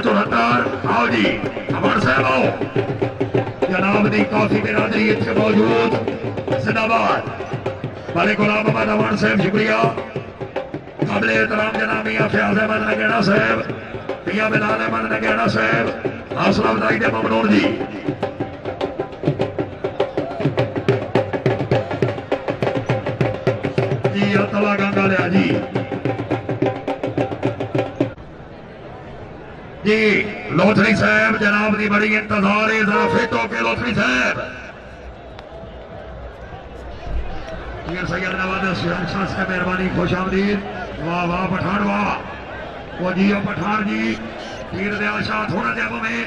74। आओ जी अमर साहब आओ जनाब दी काफी बिरादरी इतने मौजूद जिंदाबाद बड़े गुलाम अहमद अमान साहब शुक्रिया काबिल एहतराम जनाब मियां फयाज अहमद नगेड़ा साहब मियां बिलाल अहमद नगेड़ा साहब हौसला अफजाई दे ममनून जी जी अतला गंगा लिया जी जी लोथरी साहब जनाब की बड़ी इंतजार है जरा फिट होके लोथरी साहब सैयद नवाज शाह से मेहरबानी खुश आमदीद वाह वाह पठान वाह वो जी पठान जी पीर दयाल शाह थोड़ा जहा में